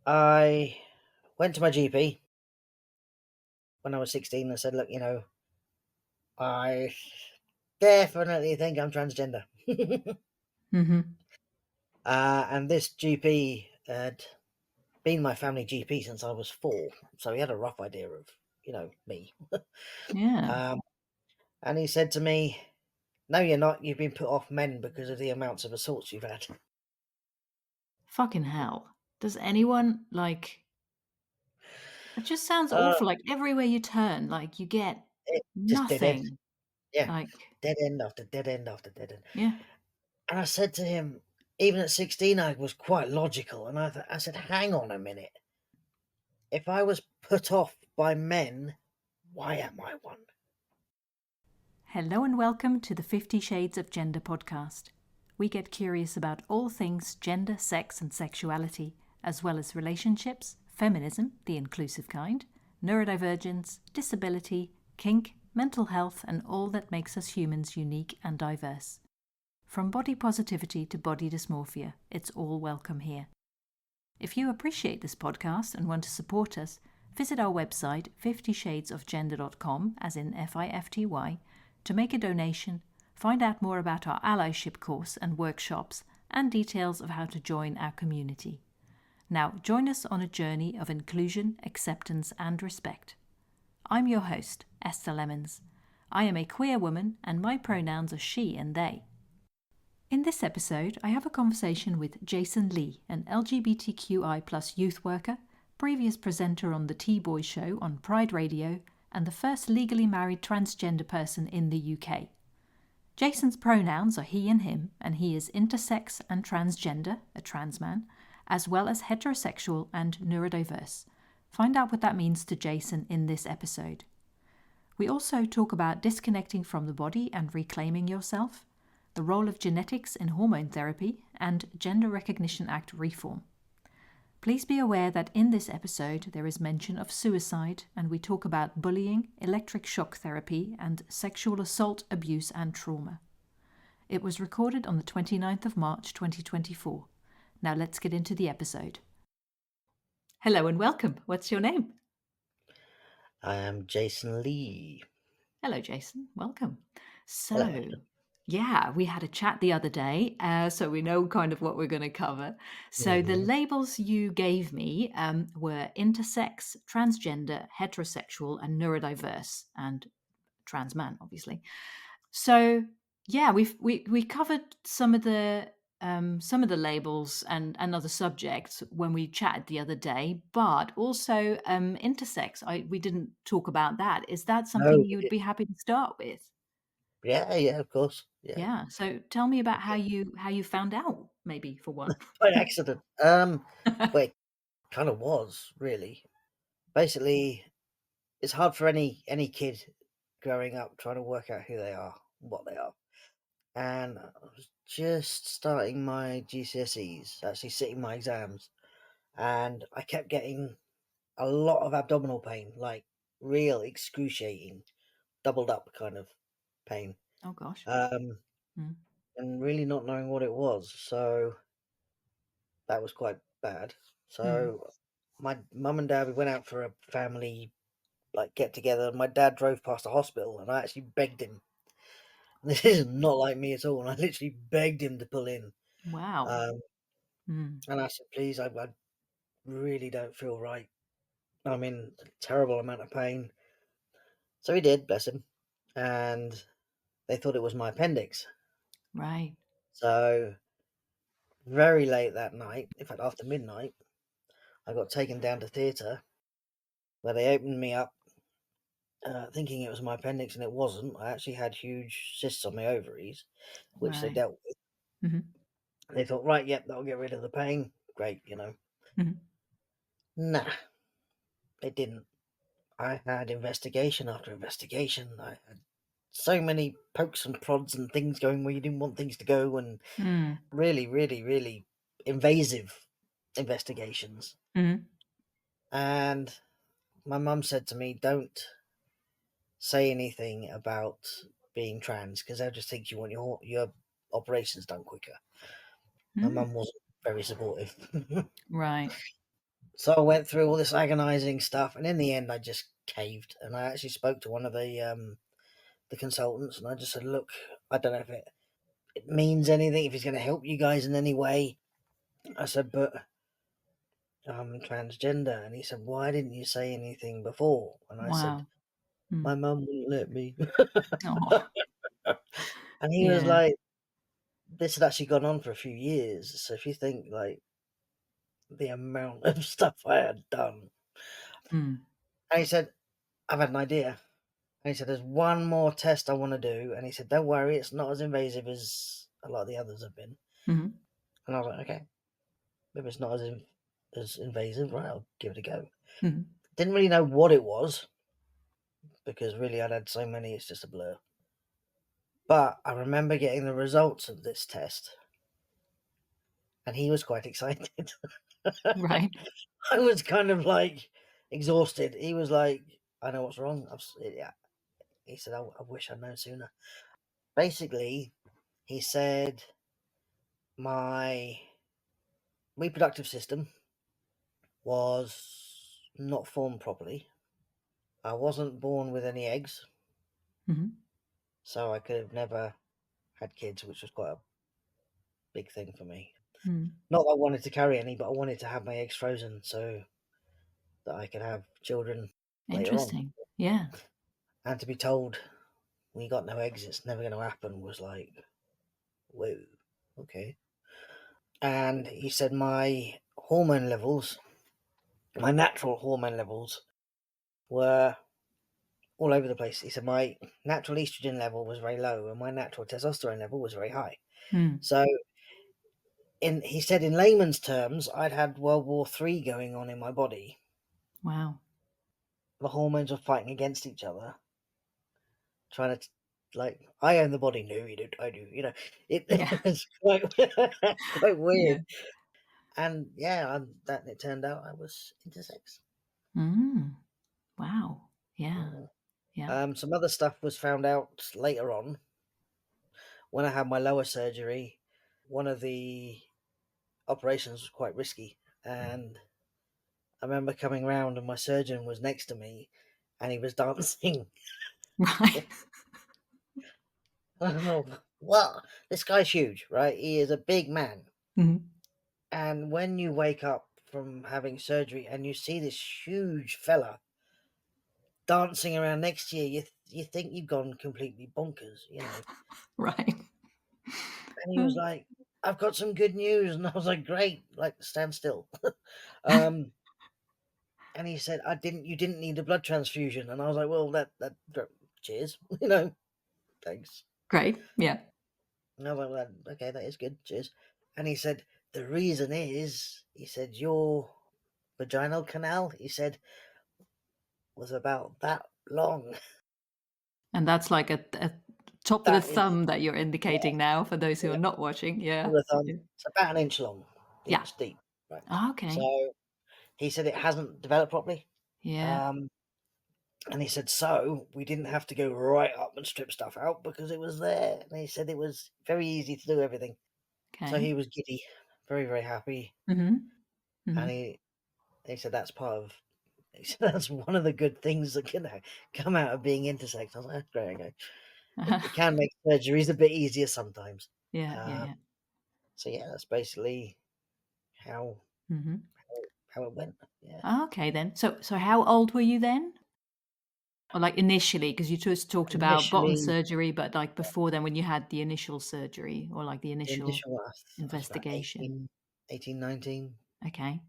I went to my GP when I was 16 and said, look, I definitely think I'm transgender. Mm-hmm. And this GP had been my family GP since I was 4. So he had a rough idea of, me. Yeah. Um, and he said to me, no, you're not. You've been put off men because of the amounts of assaults you've had. Fucking hell. Does anyone it just sounds Uh, awful. Like everywhere you turn, you get it just dead end. nothing. Yeah. Like, Dead end after dead end after dead end. yeah. And I said to him, even at 16, I was quite logical. And I said, hang on a minute. If I was put off by men, why am I one? Hello and welcome to the 50 Shades of Gender podcast. We get curious about all things gender, sex, and sexuality, as well as relationships, feminism, the inclusive kind, neurodivergence, disability, kink, mental health, and all that makes us humans unique and diverse. From body positivity to body dysmorphia, it's all welcome here. If you appreciate this podcast and want to support us, visit our website 50shadesofgender.com, as in FIFTY, to make a donation, find out more about our allyship course and workshops, and details of how to join our community. Now, join us on a journey of inclusion, acceptance, and respect. I'm your host, Esther Lemons. I am a queer woman, and my pronouns are she and they. In this episode, I have a conversation with Jason Lee, an LGBTQI Youth Worker, previous presenter on the T-Boy Show on Pride Radio, and the first legally married transgender person in the UK. Jason's pronouns are he and him, and he is intersex and transgender, a trans man, as well as heterosexual and neurodiverse. Find out what that means to Jason in this episode. We also talk about disconnecting from the body and reclaiming yourself, the role of genetics in hormone therapy, and Gender Recognition Act reform. Please be aware that in this episode there is mention of suicide, and we talk about bullying, electric shock therapy, and sexual assault, abuse, and trauma. It was recorded on the 29th of March 2024. Now let's get into the episode. Hello and welcome. What's your name? I am Jason Lee. Hello, Jason. Welcome. Hello. Yeah, we had a chat the other day, so we know kind of what we're going to cover. So the Mhm. labels you gave me were intersex, transgender, heterosexual, and neurodiverse, and trans man, obviously. So yeah, we covered some of the labels and other subjects when we chatted the other day, but also intersex. We didn't talk about that. Is that No, something we you would did. be happy to start with? Yeah, of course. Yeah. Yeah. So tell me about how you found out, maybe for one. By accident. Well, it kind of was, really. Basically, it's hard for any kid growing up trying to work out who they are, what they are. And I was just starting my GCSEs, actually sitting my exams, and I kept getting a lot of abdominal pain, like real excruciating, doubled up kind of pain, Oh gosh. um, Mm. and really not knowing what it was. So that was quite bad. Mm. So my mum and dad, we went out for a family get together. My dad drove past the hospital, and I actually begged him. This is not like me at all. And I literally begged him to pull in. Wow. Um, Mm. and I said, please, I really don't feel right. I'm in a terrible amount of pain. So he did, bless him. And they thought it was my appendix. Right. So very late that night, in fact, after midnight, I got taken down to theatre where they opened me up, thinking it was my appendix, and it wasn't. I actually had huge cysts on my ovaries, which they Right. dealt with. Hmm. They thought, right, yep, that'll get rid of the pain. Great. Hmm. Nah, it didn't. I had investigation after investigation. I had so many pokes and prods and things going where you didn't want things to go, and Mm. really, really, really invasive investigations. Hmm. And my mum said to me, don't say anything about being trans because they'll just think you want your operations done quicker. My Mm. mum wasn't very supportive. Right. So I went through all this agonizing stuff, and in the end, I just caved. And I actually spoke to one of the consultants, and I just said, "Look, I don't know if it means anything, if it's going to help you guys in any way." I said, "But I'm transgender," and he said, "Why didn't you say anything before?" And I said, Wow. Mm. "My mum wouldn't let me." Oh, And he was yeah. like, "This had actually gone on for a few years, so if you think like the amount of stuff I had done," Mm. and he said, "I've had an idea." And he said, "There's one more test I want to do." And he said, "Don't worry, it's not as invasive as a lot of the others have been." Mhm. And I was like, "Okay, if it's not as invasive, right, I'll give it a go." Mhm. Didn't really know what it was because really I'd had so many, it's just a blur. But I remember getting the results of this test, and he was quite excited. Right. I was kind of like exhausted. He was like, "I know what's wrong." Yeah. He said, I wish I'd known sooner." Basically, he said, my reproductive system was not formed properly. I wasn't born with any eggs, Mhm. so I could have never had kids, which was quite a big thing for me. Mm. Not that I wanted to carry any, but I wanted to have my eggs frozen so that I could have children later on. Interesting. Yeah. And to be told, "We got no eggs, it's never going to happen," was like, whoa, okay. And he said my natural hormone levels were all over the place. He said my natural estrogen level was very low and my natural testosterone level was very high. Mm. So he said in layman's terms, I'd had World War III going on in my body. Wow. The hormones were fighting against each other, trying to like, I own the body. No, you don't. I do. Yeah. It's quite quite Yeah. weird. And yeah, that it turned out I was intersex. Mm. Wow. Yeah. Yeah. Yeah. Some other stuff was found out later on when I had my lower surgery. One of the operations was quite risky, and I remember coming round and my surgeon was next to me, and he was dancing. Right. I don't know. Well, this guy's huge, right? He is a big man, Mhm. and when you wake up from having surgery and you see this huge fella dancing around next to you, you think you've gone completely bonkers. Right. And he was like, "I've got some good news," and I was like, "Great!" Like, stand still. um, and he said, You didn't need a blood transfusion," and I was like, "Well, cheers, thanks." Great. Yeah. And I was like, "Well, okay, that is good, cheers." And he said, "The reason is," he said, "your vaginal canal," he said, "was about that long." And that's like a top of the That is, thumb that you're yeah, indicating now for those who are yeah, not watching. Yeah. rule of thumb. Yeah. It's about an inch long, Yeah. inch deep, right? Okay. So he said it hasn't developed properly. Yeah. Um, And he said, "So we didn't have to go right up and strip stuff out because it was there." And he said it was very easy to do everything. So Okay. he was giddy, very, very happy. Mhm. And Mhm. he said that's he said that's one of the good things that can come out of being intersex. I was like, "Oh, great, okay." It can make surgeries a bit easier sometimes. Yeah, yeah, Um, yeah. so yeah, that's basically how Mhm. how it went. Yeah. Okay then. So how old were you then? Or like initially, because you just talked about bottom Initially, surgery, but like before then when you had the initial surgery or like the the initial initial, I was about investigation. 18, 19. Okay.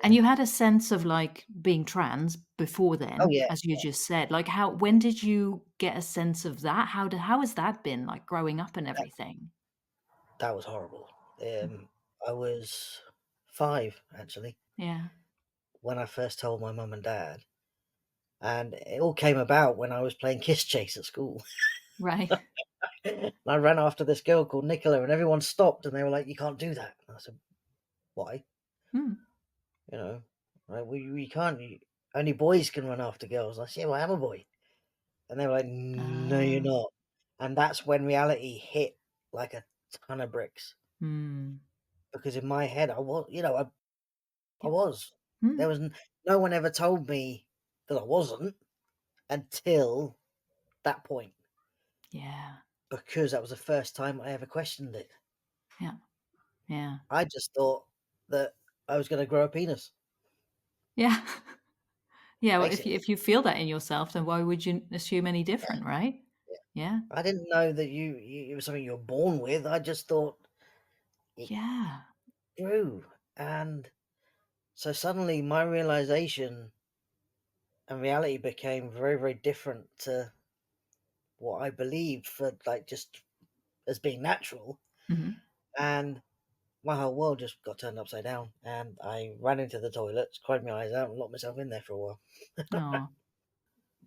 And Yeah. you had a sense of like being trans before Oh then, yeah, as you just said. Like how when did you get a sense of that? How has that been like growing up and that everything? that was horrible. Mm. I was 5, actually, Yeah. when I first told my mum and dad, and it all came about when I was playing Kiss Chase at school. Right. And I ran after this girl called Nicola, and everyone stopped, and they were like, "You can't do that." And I said, "Why?" Hmm. You know, right? "Well, you can't. Only boys can run after girls." I said, "Yeah, well, I'm a boy." And they were like, "No, you're Ah. not." And that's when reality hit like a ton of bricks, Hmm. because in my head, I was, I Yep. was. Mm. There was no one ever told me that I wasn't until that point, Yeah. because that was the first time I ever questioned it. Yeah. Yeah. I just thought that I was gonna grow a penis, Yeah. Yeah, well, basically. if you feel that in yourself, then why would you assume any different, right? Yeah. Yeah. I didn't know that it was something you were born with. I just thought it Yeah. grew, and so suddenly my realization and reality became very, very different to what I believed for, like, just as being natural, Mhm. and my whole world just got turned upside down, and I ran into the toilets, cried my eyes out, and locked myself in there for a while. Aw.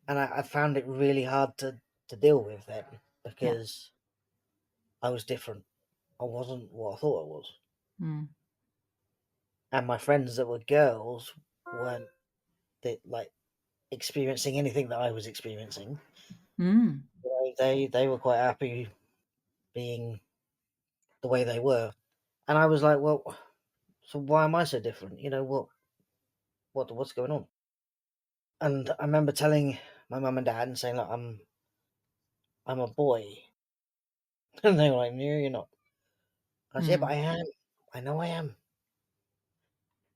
And I found it really hard to deal with then, Yeah. because I was different. I wasn't what I thought I was. Mm. And my friends that were girls weren't, like, experiencing anything that I was experiencing. Mm. They were quite happy being the way they were. And I was like, well, so why am I so different? What's going on? And I remember telling my mum and dad and saying, look, I'm a boy. And they were like, no, you're not. I said, yeah, but Mm. I am. I know I am.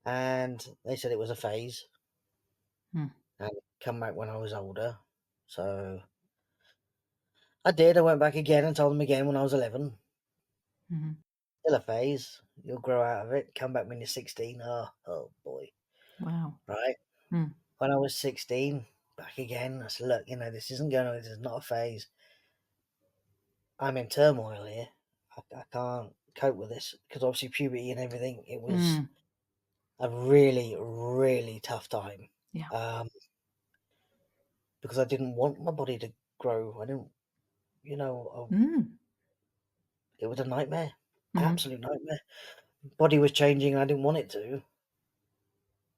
And they said it was a phase Mm. and come back when I was older. So I did. I went back again and told them again when I was 11. Mhm. Still a phase. You'll grow out of it. Come back when you're 16. Oh boy. Wow. Right. Mm. When I was 16, back again. I said, look, this isn't going on. This is not a phase. I'm in turmoil here. I can't cope with this, because obviously puberty and everything. It was Mm. a really, really tough time. Yeah. Um, because I didn't want my body to grow. I didn't, Mm. it was a nightmare, Mhm. absolute nightmare. Body was changing, and I didn't want it to,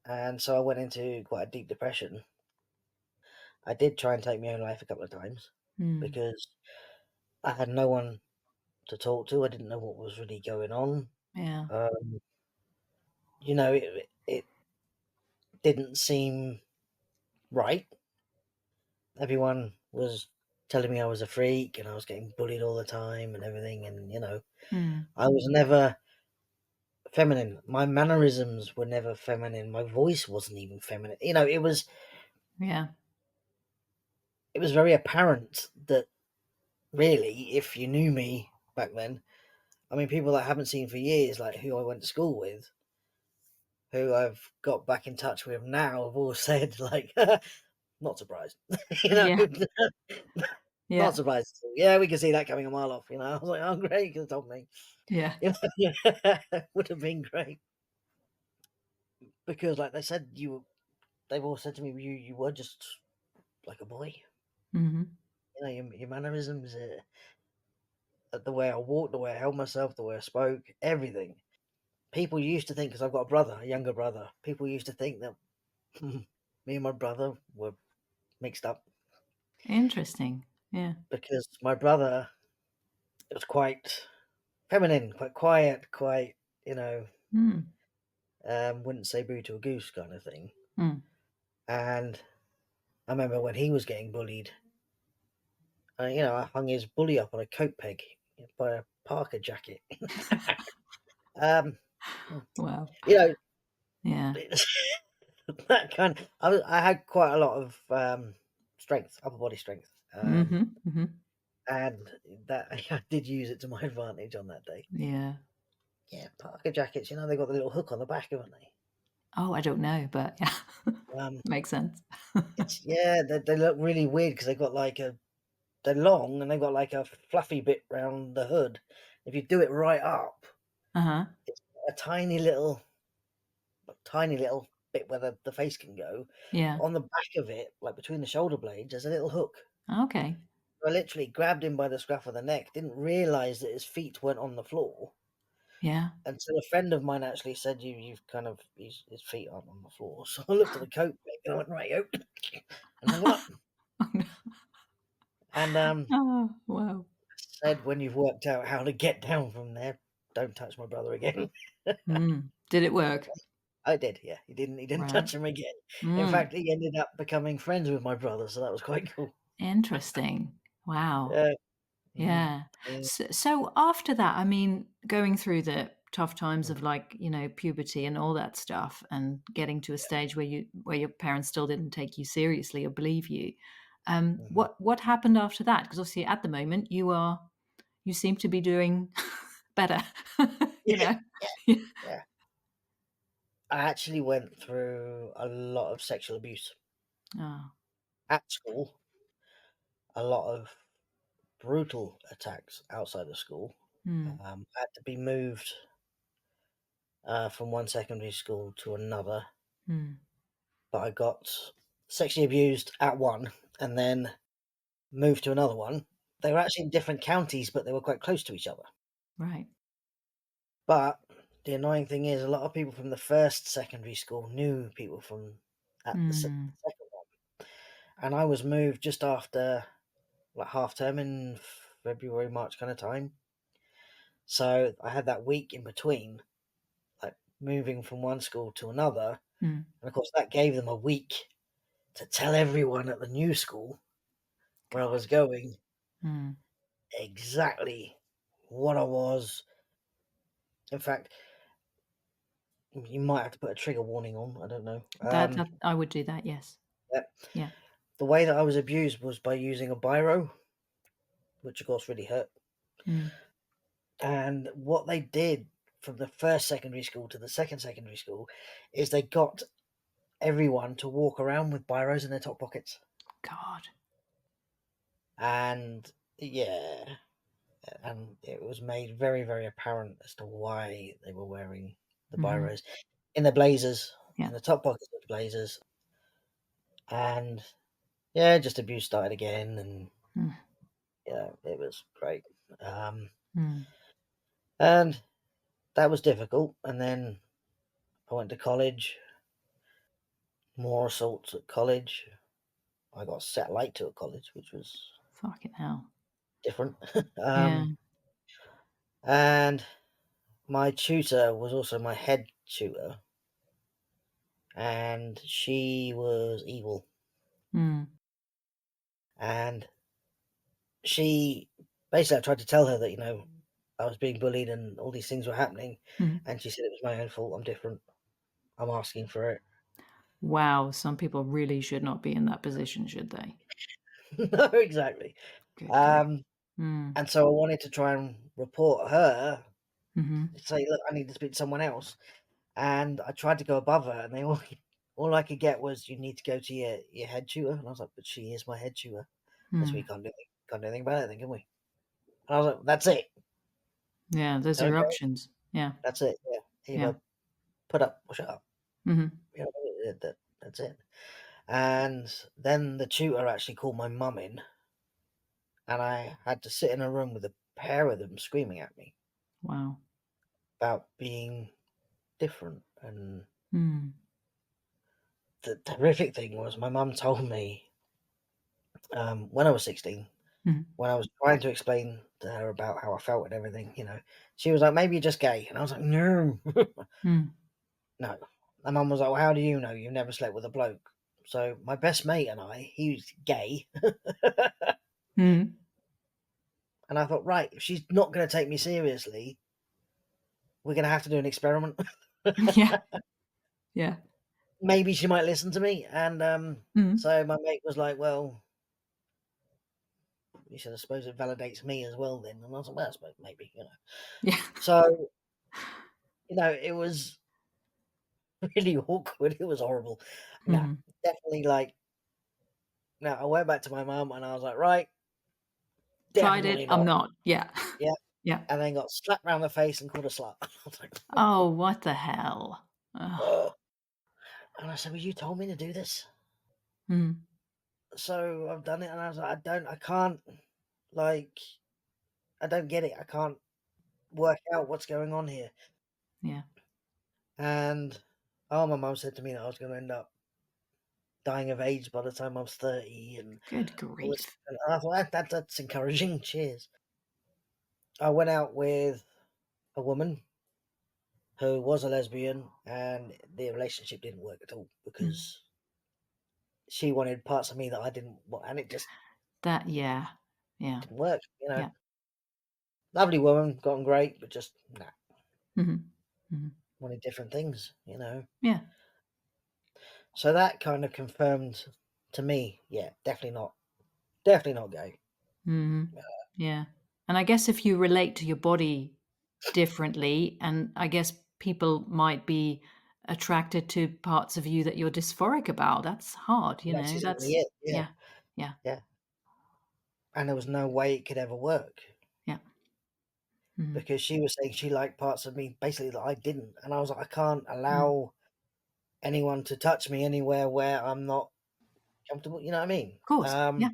and so I went into quite a deep depression. I did try and take my own life a couple of times, Mm. because I had no one to talk to. I didn't know what was really going on. Yeah. Um, it didn't seem right. Everyone was telling me I was a freak, and I was getting bullied all the time and everything. And Mm. I was never feminine. My mannerisms were never feminine. My voice wasn't even feminine. Yeah. It was very apparent that, really, if you knew me back then, I mean, people that I haven't seen for years, like who I went to school with, who I've got back in touch with now, have all said, like, not surprised. you know, Yeah. not Yeah. surprised. Yeah, we can see that coming a mile off. I was like, oh, great, you could have told me. Yeah. Would have been great. Because, like they said, they've all said to me, you were just like a boy. Mhm. Your mannerisms, the way I walked, the way I held myself, the way I spoke, everything. People used to think, because I've got a brother, a younger brother, people used to think that me and my brother were mixed up, Interesting. Yeah. because my brother was quite feminine, quite quiet, quite, you know, Mm. wouldn't say boo to a goose kind of thing. Mm. And I remember when he was getting bullied, I hung his bully up on a coat peg by a Parker jacket. um, Wow. you know, Yeah. that kind. I had quite a lot of strength, upper body strength, Mhm. Mhm. and that I did use it to my advantage on that day. Yeah. Yeah, Parker jackets. They got the little hook on the back, haven't they? Oh, I don't know, but yeah. Um, Makes sense. it's yeah, they look really weird, because they're long, and they've got like a fluffy bit round the hood. If you do it right up, Uh-huh. it's a tiny little bit where the face can go. Yeah. But on the back of it, like between the shoulder blades, there's a little hook. Okay. I literally grabbed him by the scruff of the neck, didn't realise that his feet weren't on the floor, Yeah. until a friend of mine actually said, you've kind of his feet aren't on the floor. So I looked at the coat and I went, right, yo, and hung him up. Oh, no. And Oh, wow. said, when you've worked out how to get down from there, don't touch my brother again. Mm. Did it work? I did, yeah. He didn't Right. touch him again. In Mm, fact, he ended up becoming friends with my brother, so that was quite cool. interesting. Wow. Yeah. Mhm. Yeah. Yeah. So after that, I mean, going through the tough times Mhm. of like, puberty and all that stuff and getting to a stage where your parents still didn't take you seriously or believe you. Mhm. What happened after that? Because obviously at the moment you seem to be doing better, you Yeah, know. yeah, Yeah. yeah. I actually went through a lot of sexual abuse Oh. at school, a lot of brutal attacks outside of school. Mm, I had to be moved from one secondary school to another, mm. but I got sexually abused at one and then moved to another one. They were actually in different counties, but they were quite close to each other. Right. But the annoying thing is, a lot of people from the first secondary school knew people from at Mm, second one, and I was moved just after like half term in February, March kind of time. So I had that week in between, like moving from one school to another, mm. and of course that gave them a week to tell everyone at the new school where I was God. going Mm. exactly what I was. In fact, you might have to put a trigger warning on. I don't know. That I would do that, yes. Yeah. Yeah. The way that I was abused was by using a biro, which of course really hurt. Mm. And what they did from the first secondary school to the second secondary school is they got everyone to walk around with biros in their top pockets. God. And yeah, and it was made very, very apparent as to why they were wearing the Mhm. biros in the blazers, Yeah. in the top pockets of the blazers. And yeah, just abuse started again. And Mm. yeah, it was great. Um, Mm. and that was difficult. And then I went to college, more assaults at college. I got set light to at college, which was Fucking hell. different. Yeah. And my tutor was also my head tutor, and she was evil. Mm. And she basically, I tried to tell her that, I was being bullied and all these things were happening. Mhm. And she said it was my own fault. I'm different. I'm asking for it. Wow, some people really should not be in that position, should they? No, exactly. Good grief. Um, Mm. and so I wanted to try and report her, Mhm. say, look, I need to speak to someone else. And I tried to go above her, and they all I could get was, "You need to go to your head tutor." And I was like, "But she is my head tutor. That's we Mm. can't do anything about it, then, can we?" And I was like, "That's it. Yeah, those are your Okay, options. Yeah. that's it. Yeah, Yeah. either put up or shut up. Mhm. That's it." And then the tutor actually called my mum in, and I had to sit in a room with a pair of them screaming at me Wow. about being different. And Mm. the terrific thing was, my mum told me when I was 16. Mhm. When I was trying to explain to her about how I felt and everything, she was like, "Maybe you're just gay." And I was like, "No, Mm. no." My mum was like, "Well, how do you know? You've never slept with a bloke." So my best mate and I, he's gay. Mhm. And I thought, right, if she's not going to take me seriously, we're going to have to do an experiment. Yeah. Yeah. Maybe she might listen to me. And Mhm. so my mate was like, "Well, you should, I suppose it validates me as well then." And I was like, "Well, I suppose maybe. Yeah. So, it was really awkward. It was horrible. No, Mhm. definitely like, no, I went back to my mum and I was like, right, Tried it, definitely I'm not. not. Yeah. Yeah. Yeah. And then got slapped round the face and called a slut. I was like, Oh, what the hell? Ugh. oh. And I said, "Well, you told me to do this. Mhm. So I've done it." And I was like, I can't, like, I don't get it. I can't work out what's going on here. Yeah. And, oh, my mum said to me that I was going to end up dying of AIDS by the time I was 30 and Good all this. grief. And I thought, that's encouraging. Cheers. I went out with a woman. who was a lesbian, and the relationship didn't work at all Mm. because she wanted parts of me that I didn't want, and it just That yeah. Yeah. didn't work. Yeah. Lovely woman, got on great, but just nah, Mhm. Mhm. wanted different things. Yeah. So that kind of confirmed to me, yeah, definitely not gay. Mhm. Yeah. And I guess if you relate to your body differently, and I guess people might be attracted to parts of you that you're dysphoric about, that's hard, That's exactly That's it. Yeah, yeah. Yeah. yeah. And there was no way it could ever work Yeah. Mhm. because she was saying she liked parts of me basically that I didn't, and I was like, I can't Mm. allow anyone to touch me anywhere where I'm not comfortable. You know what I mean? Of course. Yeah.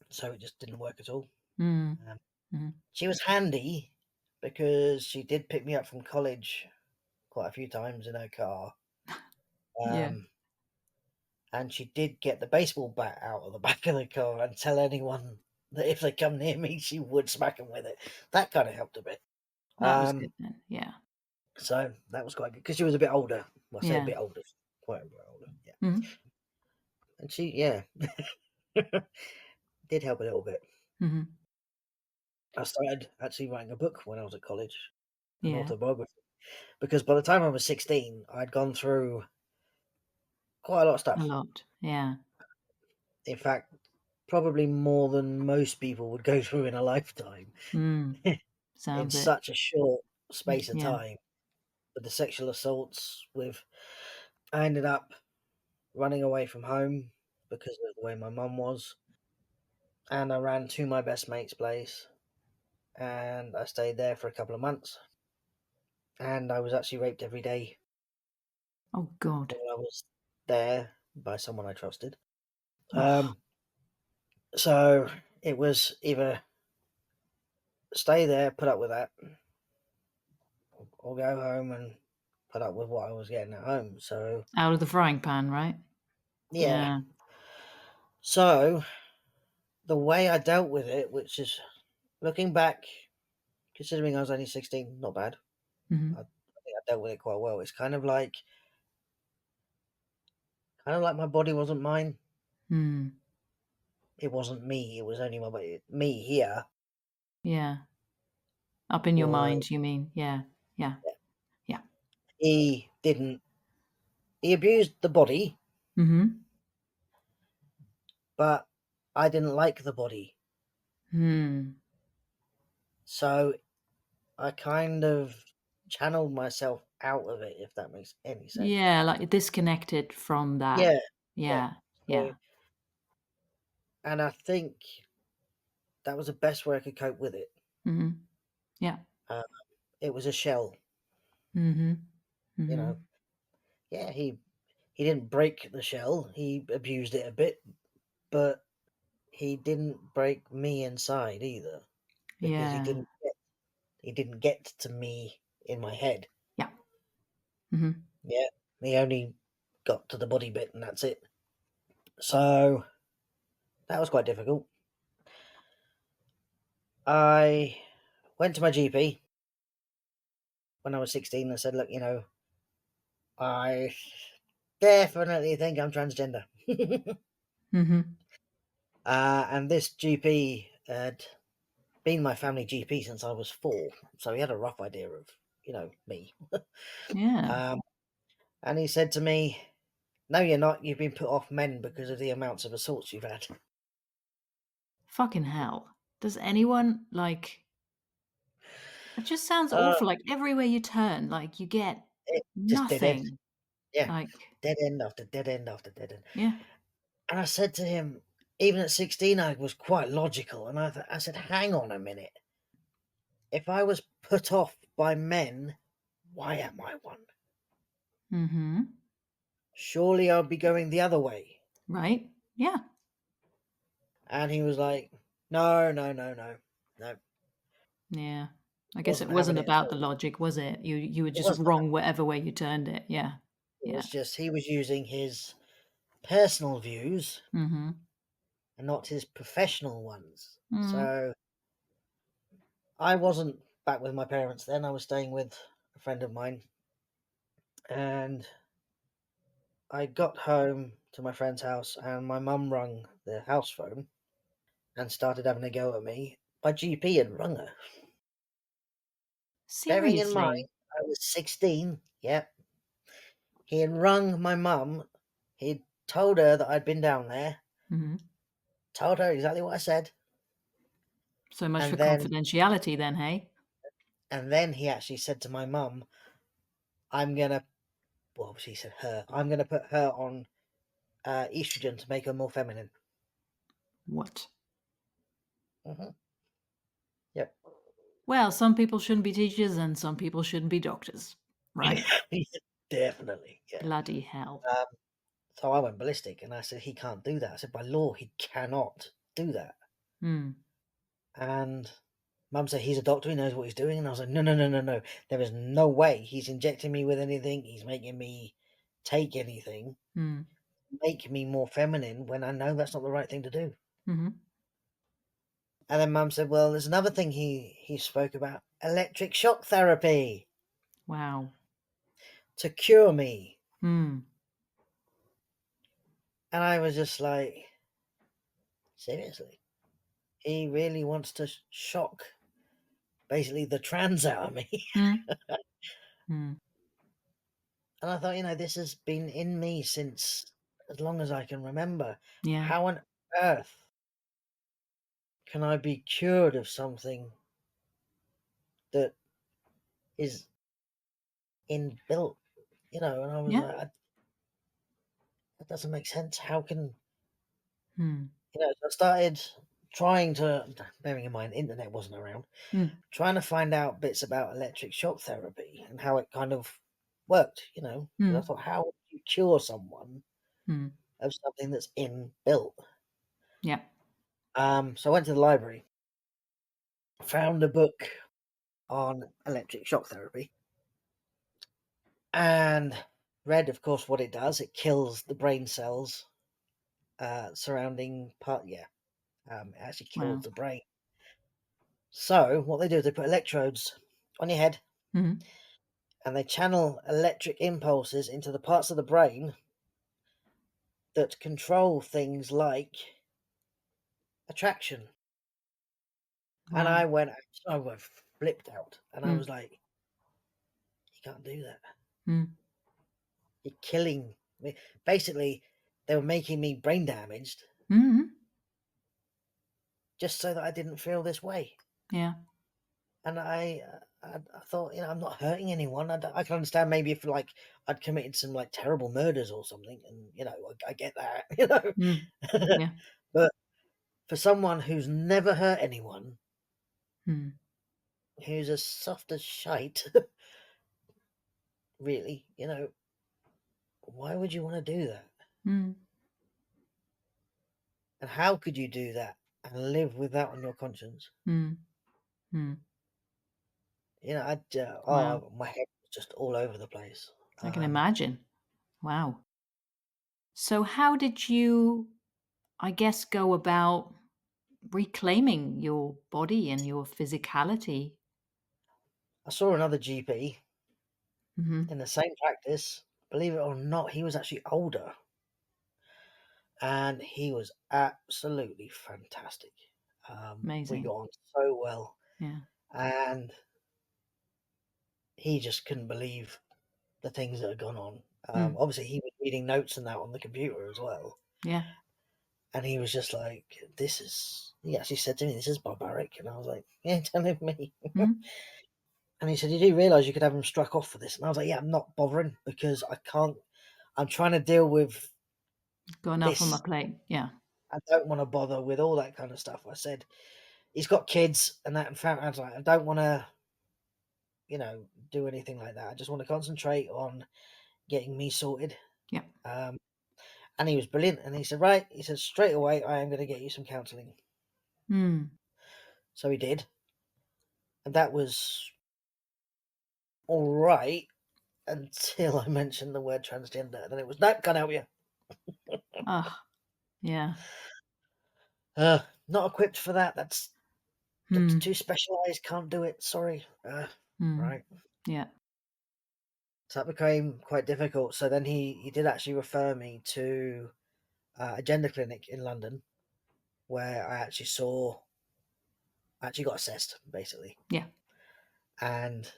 So it just didn't work at all. Mm. Um, Mhm. she was handy because she did pick me up from college quite a few times in her car. Yeah. Um, and she did get the baseball bat out of the back of the car and tell anyone that if they come near me, she would smack them with it. That kind of helped a bit. That was good Um, then. Yeah. so that was quite good because she was a bit older. Well, I say a Yeah. bit older, quite a bit older. Yeah, Mhm. and she, yeah, did help a little bit. Mhm. I started actually writing a book when I was at college, an Yeah. autobiography, because by the time I was 16, I'd gone through quite a lot of A stuff. lot. Yeah. In fact, probably more than most people would go through in a lifetime Mm. in Sounds it. such a short space of Yeah. time. With the sexual assaults, I ended up running away from home because of the way my mum was, and I ran to my best mate's place, and I stayed there for a couple of months, and I was actually raped every day Oh God. while I was there by someone I trusted. Oh. Um, so it was either stay there, put up with that, or go home and put up with what I was getting at home. So Out of the frying pan, right? yeah, Yeah. so the way I dealt with it, which is looking back, considering I was only 16, not bad. I Mhm. think I dealt with it quite well. It's kind of like my body wasn't mine. Mm. It wasn't me. It was only my body. Me here Yeah. Up in your was mind, you mean? Yeah. Yeah. Yeah. he didn't he abused the body, Mhm. but I didn't like the body. Hmm. So I kind of channeled myself out of it, if that makes any sense. Yeah, like, disconnected from that. Yeah, yeah. Yeah. So, Yeah. and I think that was the best way I could cope with it. Mhm. Yeah. Uh, it was a shell, Mhm. you know. Mhm. Yeah, he didn't break the shell. He abused it a bit, but he didn't break me inside either because Yeah. he didn't get to me in my head. Yeah. Mhm. Yeah, he only got to the body bit, and that's it. So that was quite difficult. I went to my GP when I was 16 and said, "Look, I definitely think I'm transgender." Mhm. And this GP had been my family GP since I was 4, so he had a rough idea of me. Yeah. Um, and he said to me, "No, you're not. You've been put off men because of the amounts of assaults you've had." Fucking hell. Does anyone, like, it just sounds Uh, awful, like, everywhere you turn, like, you get it just dead end. nothing. Yeah, Like, dead end after dead end after dead end. yeah. And I said to him, even at 16, I was quite logical, and I said, "Hang on a minute. If I was put off by men, why am I one? Mhm. Surely I'll be going the other way." Right? Yeah. And he was like, "No, no, no, no, no." Yeah. I guess it Wasn't having wasn't it at about the all. logic, was it? You were It just wasn't. wrong whatever way you turned it. Yeah. It Yeah. was just he was using his personal views Mhm. and not his professional ones. Mhm. So I wasn't back with my parents then. I was staying with a friend of mine, and I got home to my friend's house, and my mum rung the house phone and started having a go at me. My GP had rung her. Bearing in mind, Seriously? I was 16. Yep. He had rung my mum. He'd told her that I'd been down there, Hmm. told her exactly what I said, So much for and then confidentiality, then, hey? he actually said to my mum, "I'm gonna." Well, she said her. I'm gonna put her on estrogen to make her more feminine. What? Hmm. Yep. Well, some people shouldn't be teachers and some people shouldn't be doctors, right? Definitely. Yeah. Bloody hell. Um, so I went ballistic, and I said he can't do that. I said by law he cannot do that. Hmm. And Mum said he's a doctor, he knows what he's doing, and I was like, no, no, no, no, no. There is no way he's injecting me with anything. He's making me take anything, Hmm. make me more feminine when I know that's not the right thing to do. Hmm. And then Mum said, well, there's another thing he spoke about: electric shock therapy Wow. to cure me. Hmm. And I was just like, seriously, he really wants to shock basically the trans out of me. Hmm. Hmm. And I thought, this has been in me since as long as I can remember. Yeah. How on earth can I be cured of something that is inbuilt? And I was Yeah. like, that doesn't make sense. How can, Hmm. so I started trying to, bearing in mind, internet wasn't around, Hmm. trying to find out bits about electric shock therapy and how it kind of worked, because I Hmm. thought, how would you cure someone Hmm. of something that's inbuilt? Yeah. So I went to the library, found a book on electric shock therapy, and read, of course, what it does. It kills the brain cells surrounding part. Yeah, it actually kills Wow. the brain. So what they do is they put electrodes on your head, Hmm. and they channel electric impulses into the parts of the brain that control things like attraction. And Wow. I went flipped out, and I Hmm. was like, "You can't do that. Hmm. You're killing me." Basically, they were making me brain damaged Hmm. just so that I didn't feel this way. Yeah. And I thought, I'm not hurting anyone. I can understand maybe if like I'd committed some like terrible murders or something, and I get that, Hmm. Yeah. but for someone who's never hurt anyone, Hmm. who's as soft as shite, really, why would you want to do that? Hmm. And how could you do that and live with that on your conscience? Hmm. Hmm. Wow. My head was just all over the place. I can imagine. Wow. So, how did you, I guess, go about reclaiming your body and your physicality? I saw another GP Hmm. in the same practice. Believe it or not, he was actually older, and he was absolutely fantastic. We Amazing. got on so well, Yeah. and he just couldn't believe the things that had gone on. Hmm. Obviously, he was reading notes and that on the computer as well, Yeah. and he was just like, "This is." He actually said to me, "This is barbaric," and I was like, "Yeah, telling me." Hmm. And he said, "You do realise you could have him struck off for this?" And I was like, "Yeah, I'm not bothering because I can't. I'm trying to deal with Got enough on my this. plate. Yeah. I don't want to bother with all that kind of stuff." I said, "He's got kids and that," and family. I was like, "I don't want to, do anything like that. I just want to concentrate on getting me sorted." Yeah. Um, and he was brilliant. And he said, "Right," he said, "straight away, I am going to get you some counselling." Hmm. So he did, and that was all right until I mentioned the word transgender. Then it was, "Nope, can't help you. Ah. Yeah. Not equipped for that. That's Hmm. too specialised. Can't do it. Sorry." Hmm. Right. Yeah. So that became quite difficult. So then he did actually refer me to a gender clinic in London where I actually got assessed basically, Yeah. and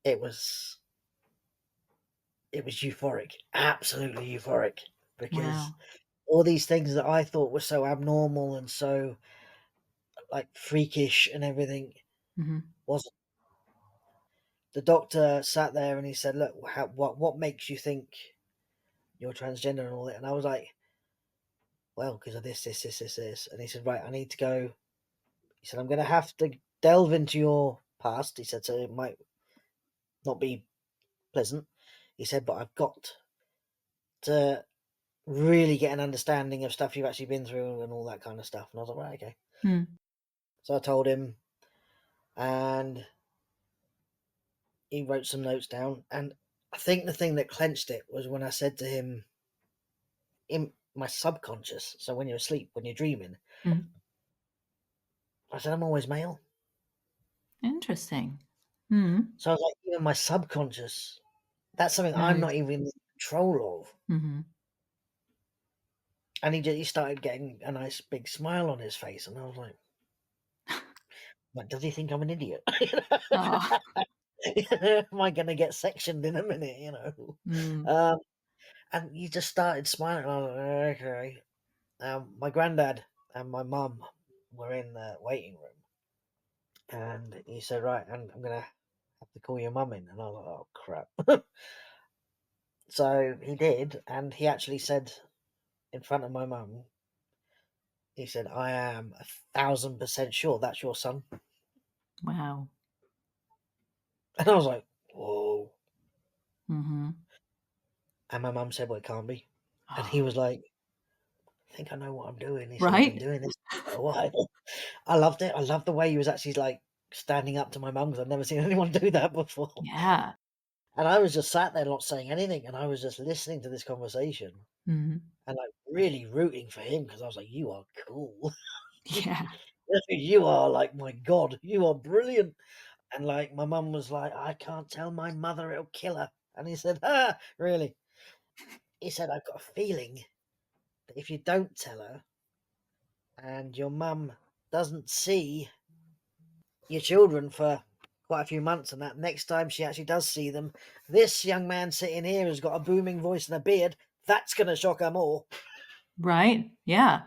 it was euphoric, absolutely euphoric, because Wow. all these things that I thought were so abnormal and so like freakish and everything Hmm. wasn't. The doctor sat there and he said, "Look, what makes you think you're transgender and all that?" And I was like, "Well, because of this." And he said, "Right, I need to go." He said, "I'm going to have to delve into your past." He said, "So it might not be pleasant." He said, "But I've got to really get an understanding of stuff you've actually been through and all that kind of stuff." And I was like, "Right, okay." Mm. So I told him, and he wrote some notes down. And I think the thing that clenched it was when I said to him, in my subconscious, so when you're asleep, when you're dreaming, Mm. I said, "I'm always male." Interesting. Mm. So I was like, even my subconscious, that's something I'm Knows. not even in control of. Hmm. And he started getting a nice big smile on his face. And I was like, does he think I'm an idiot? Oh. Am I going to get sectioned in a minute, Mm. Um, and he just started smiling. I was like, okay. My granddad and my mum were in the waiting room. And he said, right, and I'm going to have to call your mum in. And I was like, oh, crap. So he did. And he actually said in front of my mum, he said, I am 1,000% sure that's your son. Wow. And I was like, whoa. Hmm. And my mum said, well, it can't be. And he Oh. was like, I think I know what I'm doing. He said, I've been Right? doing this for a while. I loved it. I loved the way he was actually like standing up to my mum, because I've never seen anyone do that before. Yeah. And I was just sat there not saying anything. And I was just listening to this conversation Hmm. and like really rooting for him, because I was like, you are cool. Yeah. You are like, my God, you are brilliant. And like, my mum was like, I can't tell my mother, it'll kill her. And he said, really? He said, I've got a feeling that if you don't tell her and your mum doesn't see your children for quite a few months, and that next time she actually does see them, this young man sitting here has got a booming voice and a beard. That's going to shock her more. Right. Yeah.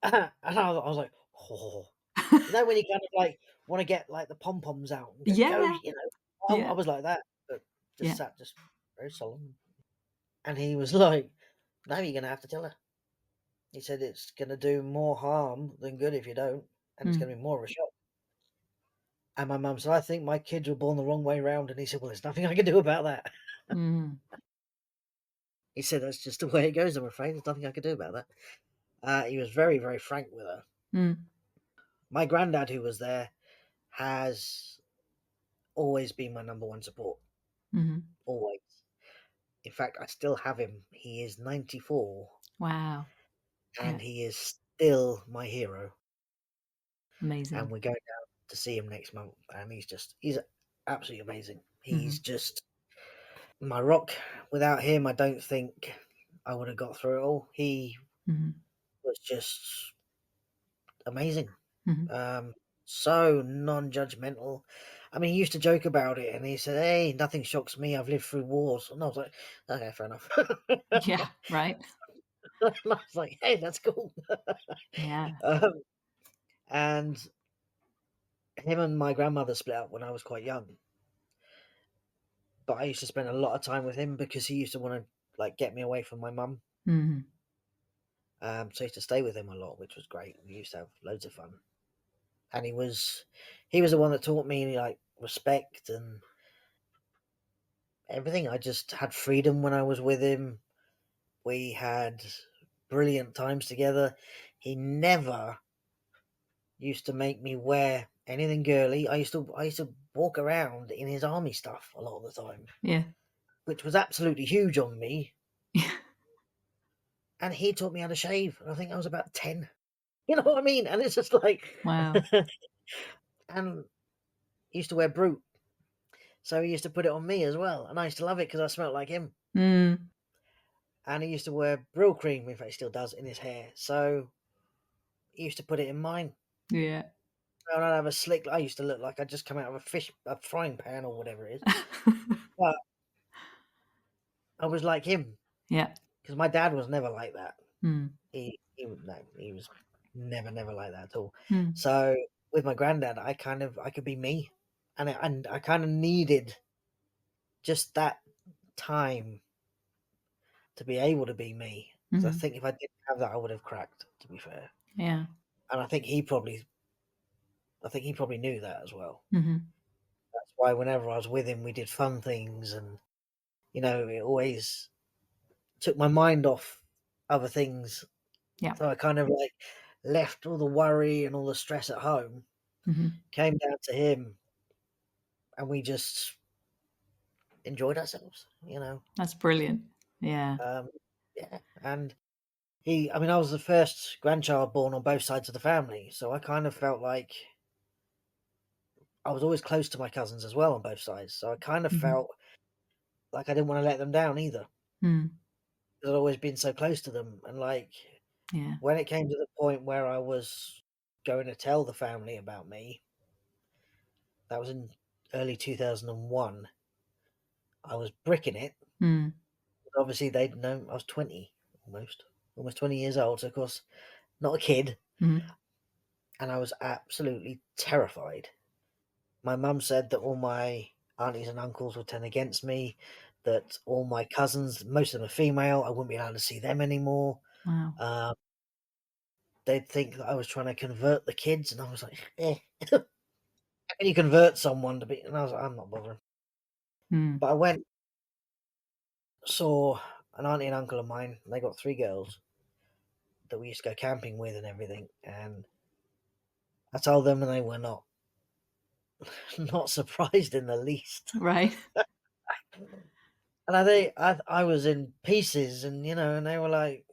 And I was like, oh. When you kind of like want to get like the pom poms out and go, Yeah. I Yeah. was like that, but just Yeah. sat just very solemn. And he was like, no, you're going to have to tell her. He said it's going to do more harm than good if you don't, and it's Mm. going to be more of a shock. And my mum said, I think my kids were born the wrong way round. And he said, well, there's nothing I can do about that. Mm. He said, that's just the way it goes, I'm afraid. There's nothing I can do about that. He was very, very frank with her. Mm. My granddad, who was there, has always been my number one support. Hmm. Always. In fact, I still have him. He is 94 Wow. and Yeah. he is still my hero. And Amazing. we're going down to see him next month. And he's absolutely amazing. He's Hmm. just my rock. Without him, I don't think I would have got through it all. He Hmm. was just amazing. Hmm. Um, so non-judgmental. I mean, he used to joke about it, and he said, "Hey, nothing shocks me. I've lived through wars." And I was like, "Okay, fair enough." Yeah. Right. And I was like, "Hey, that's cool." Yeah. um, and him and my grandmother split up when I was quite young, but I used to spend a lot of time with him because he used to want to like get me away from my mum. Hmm. So I used to stay with him a lot, which was great. We used to have loads of fun. And he was the one that taught me like respect and everything. I just had freedom when I was with him. We had brilliant times together. He never used to make me wear anything girly. I used to walk around in his army stuff a lot of the time, Yeah. which was absolutely huge on me. And he taught me how to shave. I think I was about 10. You know what I mean? And it's just like, Wow. and he used to wear brute. So he used to put it on me as well, and I used to love it because I smelled like him. Mm. And he used to wear Brill cream, in fact, he still does, in his hair. So he used to put it in mine. Yeah. And I'd have a slick. I used to look like I'd just come out of a frying pan or whatever it is. But I was like him Yeah. because my dad was never like that. Mm. He was never like that at all. Mm. So with my granddad, I could be me, and I kind of needed just that time to be able to be me. Because I Mhm. think if I didn't have that, I would have cracked. To be fair, Yeah. and I think he probably knew that as well. Mhm. That's why whenever I was with him, we did fun things, and it always took my mind off other things. Yeah. So I kind of like left all the worry and all the stress at home, Mhm. came down to him, and we just enjoyed ourselves. That's brilliant. Yeah. Um, yeah, and I mean, I was the first grandchild born on both sides of the family, so I kind of felt like I was always close to my cousins as well on both sides. So I kind of Mhm. felt like I didn't want to let them down either. Mm. 'Cause I'd always been so close to them, and like Yeah. when it came to the point where I was going to tell the family about me, that was in early 2001. I was bricking it. Mm. Obviously, they'd known I was 20, almost 20 years old. So of course, not a kid, Mhm. and I was absolutely terrified. My mum said that all my aunties and uncles would turn against me, that all my cousins, most of them are female, I wouldn't be allowed to see them anymore. Wow. Uh, they'd think that I was trying to convert the kids, and I was like, how can you convert someone to be? And I was like, I'm not bothering. Mm. But I went, saw an auntie and uncle of mine, and they got three girls that we used to go camping with and everything. And I told them, and they were not surprised in the least. Right. And I was in pieces, and they were like,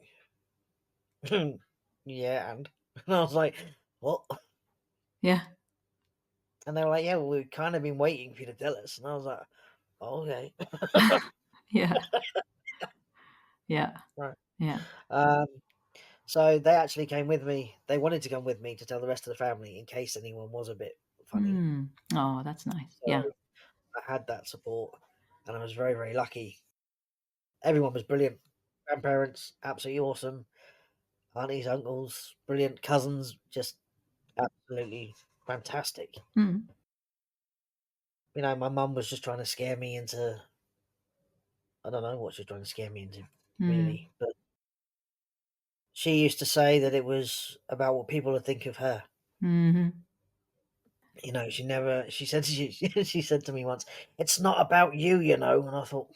yeah, and I was like, what? Yeah. And they were like, yeah, well, we've kind of been waiting for you to tell us. And I was like, oh, okay, Yeah. Yeah. right. Yeah. Um, so they actually came with me. They wanted to come with me to tell the rest of the family in case anyone was a bit funny. Mm. Oh, that's nice. So Yeah. I had that support, and I was very, very lucky. Everyone was brilliant. Grandparents, absolutely awesome. Aunties, uncles, brilliant. Cousins, just absolutely fantastic. Mm. My mum was just trying to scare me into, I don't know what she was trying to scare me into, Mm. really. But she used to say that it was about what people would think of her. Mhm. She said, she said to me once, it's not about you. And I thought,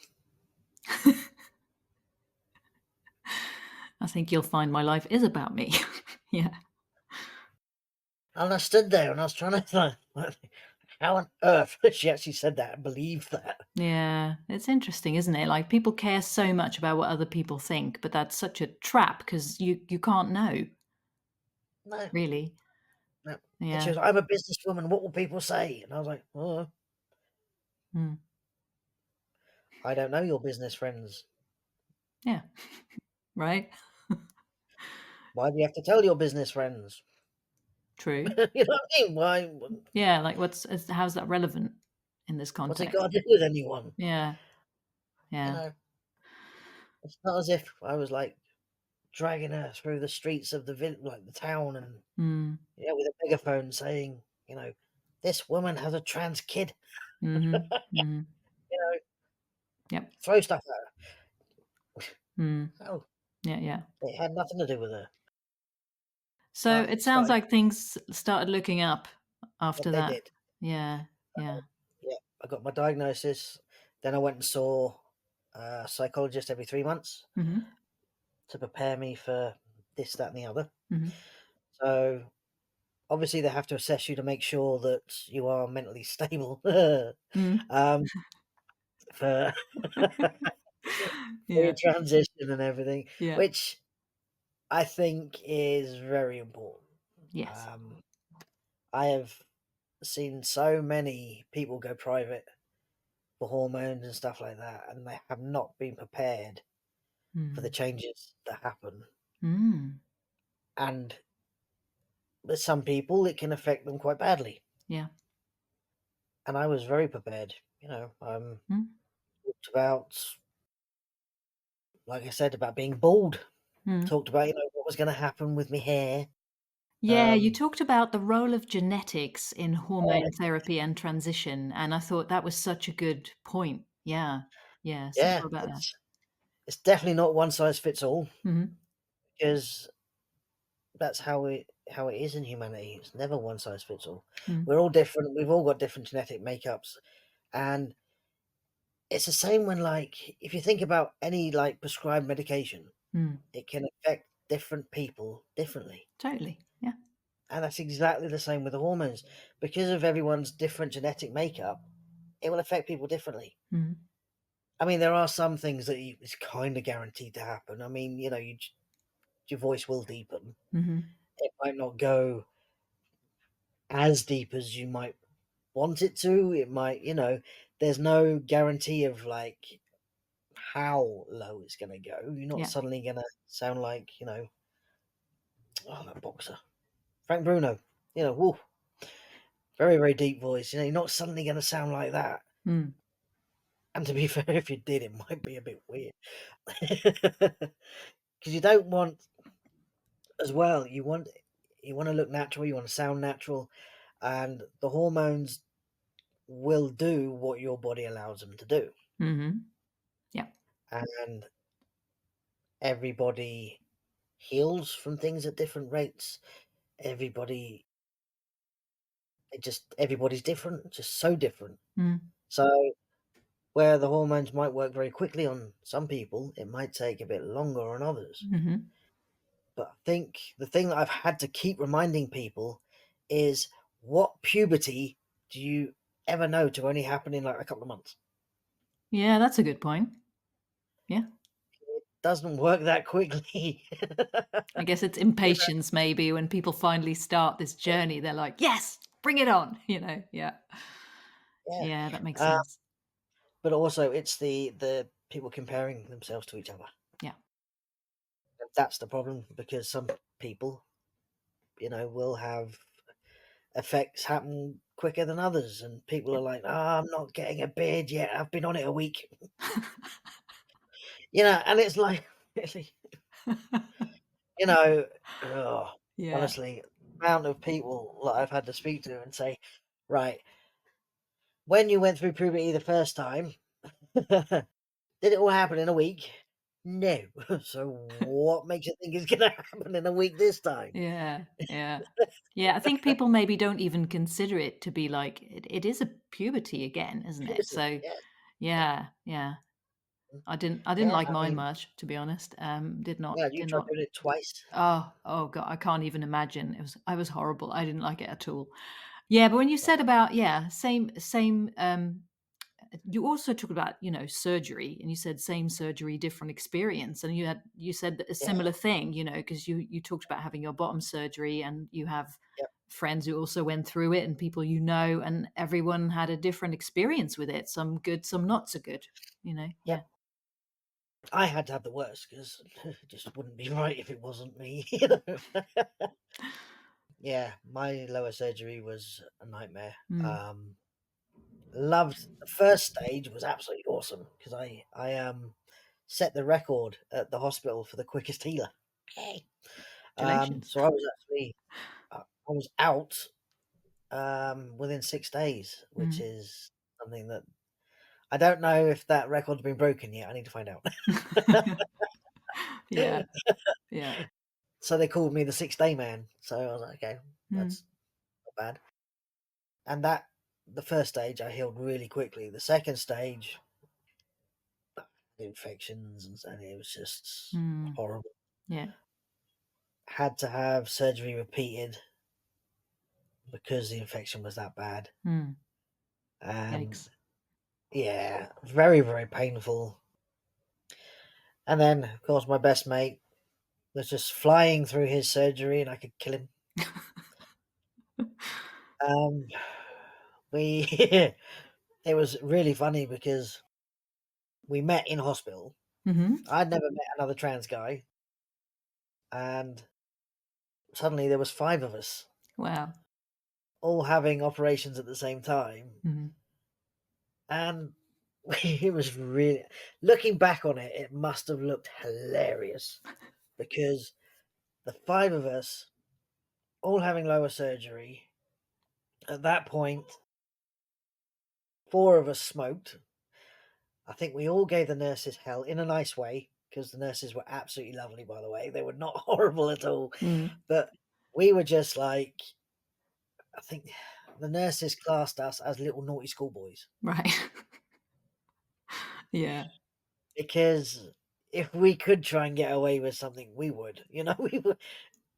I think you'll find my life is about me. Yeah. and I stood there and I was trying to, how on earth she actually said that and believed that? Yeah. It's interesting, isn't it? Like people care so much about what other people think, but that's such a trap because you can't know, No, really. no. And she Yeah. was like, I'm a businesswoman. What will people say? And I was like, oh, Mm. I don't know your business friends. Yeah. Right? Why do you have to tell your business friends? True. You know what I mean? Yeah, like how's that relevant in this What's it context? got to do with anyone? Yeah. You Yeah. know, it's not as if I was like dragging her through the streets of like the town, and Mm. with a megaphone saying, this woman has a trans kid. Mhm. Mhm. You know, Yep. throw stuff at Mm. her. No, Yeah, yeah. it had nothing to do with her. So But it it sounds started. like things started looking up Yep, after they that. did. Yeah. Yeah. Yeah, I got my diagnosis. Then I went and saw a psychologist every 3 months Mhm. to prepare me for this, that, and the other. Mhm. So obviously, they have to assess you to make sure that you are mentally stable Mm. um, for for Yeah. your transition and everything, Yeah. which I think is very important. Yes. Um, I have seen so many people go private for hormones and stuff like that, and they have not been prepared for the Mm. changes that happen. Mm. And with some people, it can affect them quite badly. Yeah. And I was very prepared. Mm. Talked about, like I said, about being bald. Mm. Talked about, what was going to happen with my hair. Yeah, you Um, talked about the role of genetics in yeah, hormone therapy and transition, and I thought that was such a good point. Yeah. Yeah, say yeah, more about that. it's definitely not one size fits all Mhm. because that's how it is in humanity. It's never one size fits all. Mm. We're all different. We've all got different genetic makeups, and it's the same when, like, if you think about any like prescribed medication, Mm. it can affect different people differently. Totally. Yeah. And that's exactly the same with the hormones. Because of everyone's different genetic makeup, it will affect people differently. Mm. I mean, there are some things that it's kind of guaranteed to happen. I mean, your voice will deepen. Mhm. It might not go as deep as you might want it to. It might, there's no guarantee of like how low it's going to go. You're not Yeah. suddenly going to sound like, that boxer, Frank Bruno, woo, very, very deep voice. You're not suddenly going to sound like that. Mm. And to be fair, if you did, it might be a bit weird. Because you don't want, as well, you want to look natural, you want to sound natural, and the hormones will do what your body allows them to do. Mhm. Yeah. And everybody heals from things at different rates. Everybody, everybody's different, just so different. Mm. So where the hormones might work very quickly on some people, it might take a bit longer on others. Mhm. But I think the thing that I've had to keep reminding people is, what puberty do you ever know to only happen in like a couple of months? Yeah, that's a good point. Yeah. Doesn't work that quickly. I guess it's You impatience maybe when people finally start this journey, they're like, "Yes, bring it on," you know? Yeah. yeah. Yeah, that makes Uh, sense. but also, it's the people comparing themselves to each other. Yeah. That's the problem, because some people, will have effects happen quicker than others, and people Yeah. are like, "Oh, I'm not getting a beard yet. I've been on it a week." And it's like, really, you know, ugh, Yeah. honestly, the amount of people that I've had to speak to and say, right, when you went through puberty the first time, did it all happen in a week? No. So what makes you think it's going to happen in a week this time? Yeah, yeah. Yeah, I think people maybe don't even consider it to be like it is a puberty again, isn't it? Puberty, So, yeah, yeah. yeah, yeah. I didn't Yeah, like I mine mean, much, to be honest. Did not yeah, you did tried not doing it twice. oh god, I can't even imagine. I was horrible. I didn't like it at all. Yeah, but when you Yeah, said about yeah, same you also talked about, surgery, and you said same surgery, different experience, and you said that a yeah, similar thing, because you talked about having your bottom surgery, and you have yep, friends who also went through it, and people and everyone had a different experience with it, some good, some not so good, yeah. yep. I had to have the worst because it just wouldn't be right if it wasn't me. Yeah, my lower surgery was a nightmare. Mm. Loved the first stage, was absolutely awesome because I set the record at the hospital for the quickest healer. Hey. Congratulations. So I was actually I was out within 6 days, which Mm. is something that I don't know if that record's been broken yet. I need to find out. Yeah, yeah. So they called me the 6 day man. So I was like, okay, Mm. that's not bad. And the first stage I healed really quickly. The second stage, infections, and it was just Mm. horrible. Yeah. Had to have surgery repeated because the infection was that bad. Mm. And Yikes. yeah, very, very painful. And then, of course, my best mate was just flying through his surgery and I could kill him. Um, we it was really funny because we met in hospital. Mm-hmm. I'd never met another trans guy, and suddenly there was 5 of us Wow. all having operations at the same time, Mm-hmm. and it was really, looking back on it, it must have looked hilarious because the 5 of us all having lower surgery. At that point, 4 of us smoked. I think we all gave the nurses hell in a nice way because the nurses were absolutely lovely, by the way. They were not horrible at all. Mm. But we were just like, I think the nurses classed us as little naughty schoolboys Right. Yeah. because if we could try and get away with something, we would.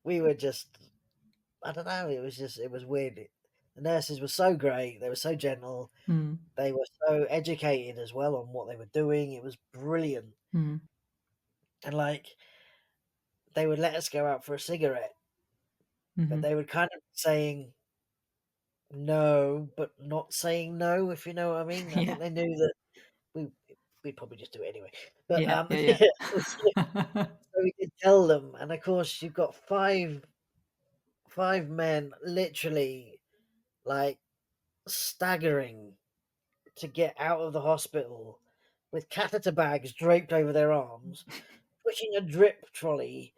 We were just, I don't know. It was weird. The nurses were so great. They were so gentle. Mm. They were so educated as well on what they were doing. It was brilliant. Mm. And like, they would let us go out for a cigarette, but Mm-hmm. they would kind of saying no, but not saying no, if you know what I mean. I Yeah. think they knew that we we'd probably just do it anyway. But Yeah. Yeah. yeah, so Yeah. we did tell them, and of course you've got five men literally like staggering to get out of the hospital with catheter bags draped over their arms, pushing a drip trolley,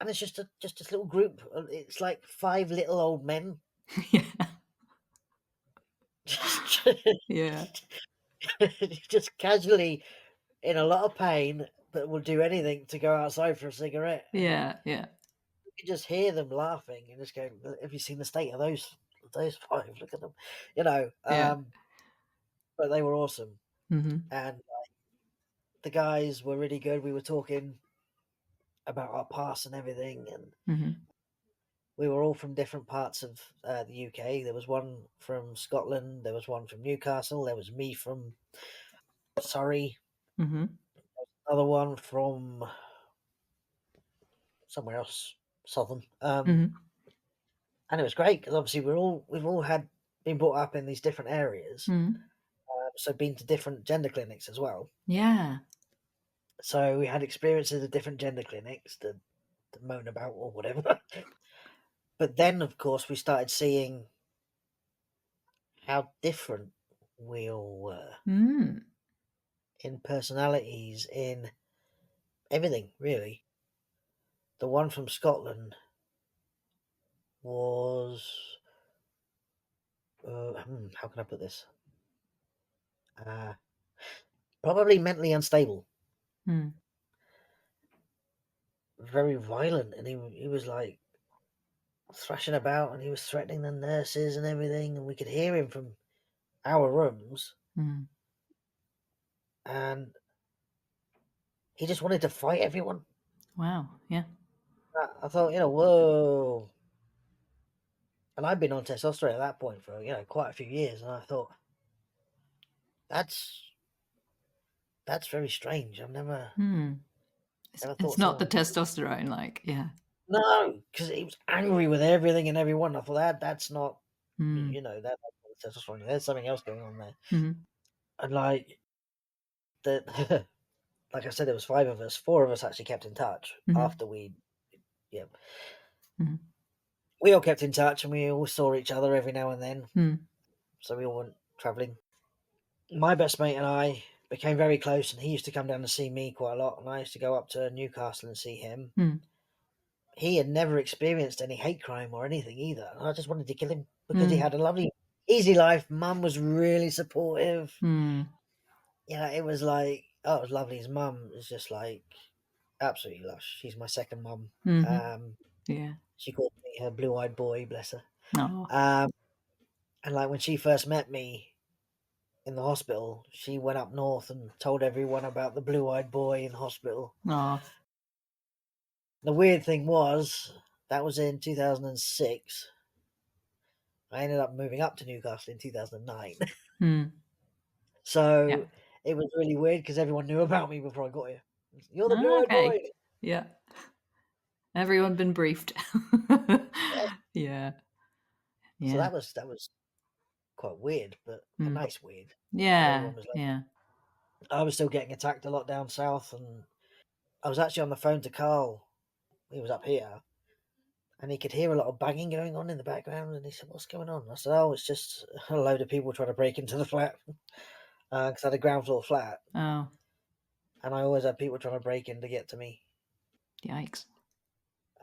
and it's just this little group. It's like 5 little old men Yeah. just Yeah. just casually in a lot of pain, but will do anything to go outside for a cigarette. And Yeah. Yeah. you can just hear them laughing and just going, "Have you seen the state of those 5? Look at them," you know. Yeah. But they were awesome, Mm-hmm. and the guys were really good. We were talking about our past and everything, and Mm-hmm. we were all from different parts of the UK. There was one from Scotland, there was one from Newcastle, there was me from Surrey, Mm-hmm. another one from somewhere else, southern. Mm-hmm. And it was great because obviously we've all had been brought up in these different areas, Mm-hmm. so been to different gender clinics as well. Yeah. So we had experiences of different gender clinics to moan about or whatever. But then, of course, we started seeing how different we all were Mm. in personalities, in everything, really. The one from Scotland was, how can I put this? Uh, Probably mentally unstable, Mm. very violent, and he was like thrashing about, and he was threatening the nurses and everything, and we could hear him from our rooms, Mm. and he just wanted to fight everyone. Wow. Yeah. I thought, whoa. And I'd been on testosterone at that point for quite a few years, and I thought that's that's very strange. I've never Mm. never It's thought not the someone. testosterone, like, yeah. No, because he was angry with everything and everyone. I thought that's not, Mm. that's not testosterone. There's something else going on there. Mm-hmm. And like the, like I said, there was 5 of us. 4 of us actually kept in touch Mm-hmm. after yeah, Mm-hmm. we all kept in touch and we all saw each other every now and then. Mm. So we all went traveling. My best mate and I became very close, and he used to come down to see me quite a lot, and I used to go up to Newcastle and see him. Mm. He had never experienced any hate crime or anything either, and I just wanted to kill him because he Mm. had a lovely, easy life. Mum was really supportive. Mm. It was like, oh, it was lovely. His mum is just like absolutely lush. She's my second mum. Mm-hmm. Um, Yeah. she called me her blue-eyed boy, bless her. Oh. Um, and like when she first met me in the hospital, she went up north and told everyone about the blue-eyed boy in the hospital. Oh. The weird thing was that was in 2006. I ended up moving up to Newcastle in 2009. Mm. So Yeah. it was really weird because everyone knew about me before I got here. You're the blue-eyed boy. Okay. Yeah. Everyone been briefed. Yeah. So Yeah. that was quite weird, but a Mm. nice weird. And Yeah. everyone was like, Yeah. I was still getting attacked a lot down south, and I was actually on the phone to Carl. He was up here, and he could hear a lot of banging going on in the background. And he said, "What's going on?" I said, "Oh, it's just a load of people trying to break into the flat because I had a ground floor flat, Oh, and I always had people trying to break in to get to me." yikes.